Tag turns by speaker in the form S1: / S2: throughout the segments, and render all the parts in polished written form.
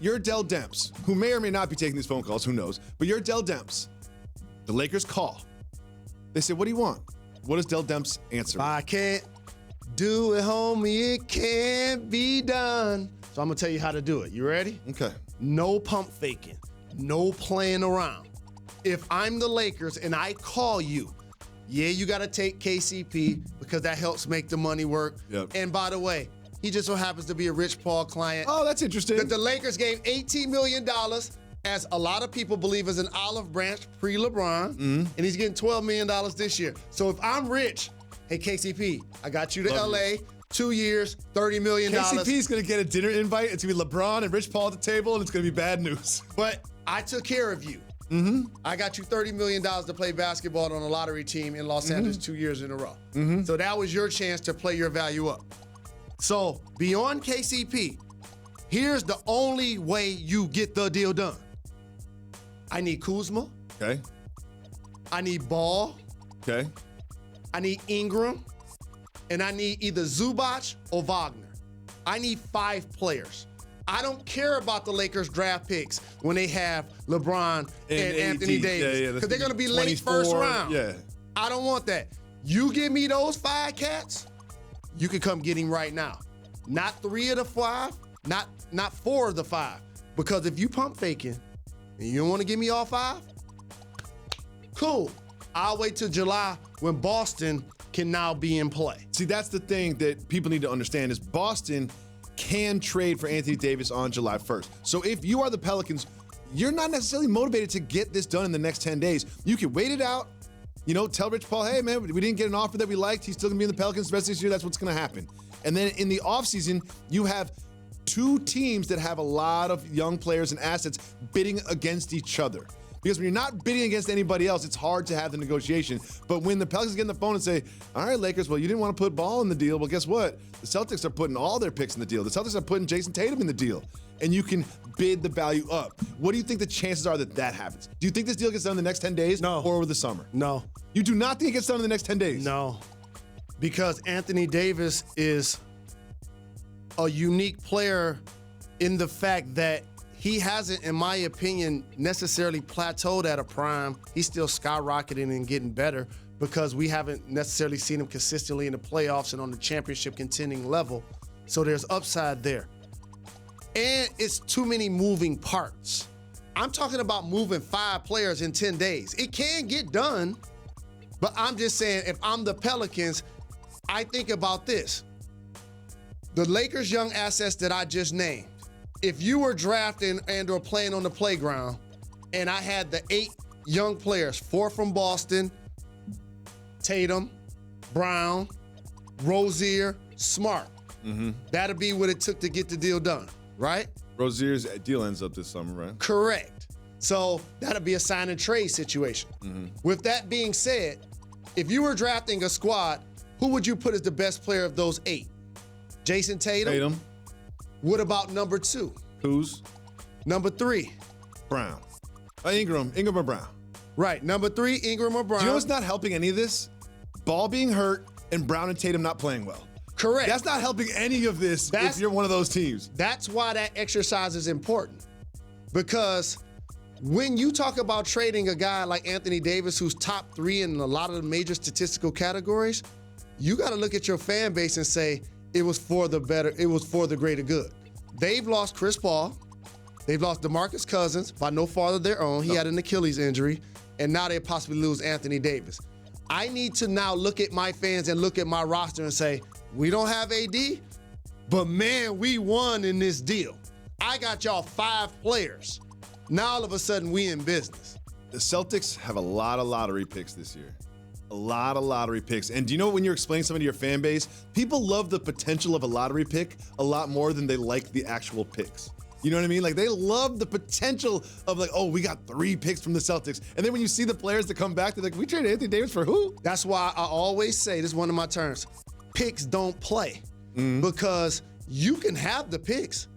S1: you're Dell Demps, who may or may not be taking these phone calls, who knows, but you're Dell Demps. The Lakers call. They say, what do you want? What does Dell Demps answer?
S2: I can't do it, homie. It can't be done. So I'm going to tell you how to do it. You ready?
S1: Okay.
S2: No pump faking. No playing around. If I'm the Lakers and I call you, yeah, you got to take KCP because that helps make the money work.
S1: Yep.
S2: And by the way, he just so happens to be a Rich Paul client.
S1: Oh, that's interesting.
S2: That the Lakers gave $18 million, as a lot of people believe is an olive branch pre-LeBron, and he's getting $12 million this year. So if I'm rich, hey, KCP, I got you to LA, 2 years, $30 million.
S1: KCP's going to get a dinner invite. It's going to be LeBron and Rich Paul at the table, and it's going to be bad news.
S2: But I took care of you. I got you $30 million to play basketball on a lottery team in Los Angeles 2 years in a row. So that was your chance to play your value up. So beyond KCP, here's the only way you get the deal done. I need Kuzma.
S1: Okay.
S2: I need Ball.
S1: Okay.
S2: I need Ingram. And I need either Zubac or Wagner. I need 5 players. I don't care about the Lakers draft picks when they have LeBron and Anthony Davis. Because they're going to be late first round.
S1: Yeah.
S2: I don't want that. You give me those 5 cats, you can come get him right now. Not 3 of the 5, not 4 of the 5. Because if you pump faking and you don't want to give me all 5, cool. I'll wait till July when Boston can now be in play.
S1: See, that's the thing that people need to understand is Boston can trade for Anthony Davis on July 1st. So if you are the Pelicans, you're not necessarily motivated to get this done in the next 10 days. You can wait it out. You know, tell Rich Paul, hey, man, we didn't get an offer that we liked. He's still going to be in the Pelicans the rest of this year. That's what's going to happen. And then in the offseason, you have 2 teams that have a lot of young players and assets bidding against each other. Because when you're not bidding against anybody else, it's hard to have the negotiation. But when the Pelicans get on the phone and say, all right, Lakers, well, you didn't want to put Ball in the deal. Well, guess what? The Celtics are putting all their picks in the deal. The Celtics are putting Jason Tatum in the deal. And you can bid the value up. What do you think the chances are that happens? Do you think this deal gets done in the next 10 days?
S2: No.
S1: Or over the summer?
S2: No.
S1: You do not think it gets done in the next 10 days?
S2: No. Because Anthony Davis is a unique player in the fact that he hasn't, in my opinion, necessarily plateaued at a prime. He's still skyrocketing and getting better because we haven't necessarily seen him consistently in the playoffs and on the championship contending level. So there's upside there. And it's too many moving parts. I'm talking about moving 5 players in 10 days. It can get done, but I'm just saying if I'm the Pelicans, I think about this. The Lakers' young assets that I just named, if you were drafting and or playing on the playground and I had the 8 young players, 4 from Boston, Tatum, Brown, Rozier, Smart, that'd be what it took to get the deal done, right?
S1: Rozier's deal ends up this summer, right?
S2: Correct. So that'd be a sign and trade situation. With that being said, if you were drafting a squad, who would you put as the best player of those 8? Jason Tatum?
S1: Tatum.
S2: What about number 2?
S1: Who's?
S2: Number 3?
S1: Brown. Ingram or Brown.
S2: Right. Number 3, Ingram or Brown.
S1: Do you know what's not helping any of this? Ball being hurt and Brown and Tatum not playing well.
S2: Correct.
S1: That's not helping any of this if you're one of those teams.
S2: That's why that exercise is important. Because when you talk about trading a guy like Anthony Davis, who's top 3 in a lot of the major statistical categories, you got to look at your fan base and say, it was for the greater good. They've lost Chris Paul. They've lost DeMarcus Cousins by no fault of their own. He had an Achilles injury. And now they possibly lose Anthony Davis. I need to now look at my fans and look at my roster and say, we don't have AD, but man, we won in this deal. I got y'all 5 players. Now all of a sudden we in business.
S1: The Celtics have a lot of lottery picks this year. A lot of lottery picks. And do you know when you're explaining something to your fan base, people love the potential of a lottery pick a lot more than they like the actual picks. You know what I mean? Like they love the potential of like, oh, we got 3 picks from the Celtics. And then when you see the players that come back, they're like, we traded Anthony Davis for who?
S2: That's why I always say, this is one of my terms, picks don't play. Because you can have the picks,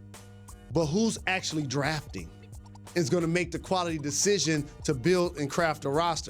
S2: but who's actually drafting is going to make the quality decision to build and craft a roster.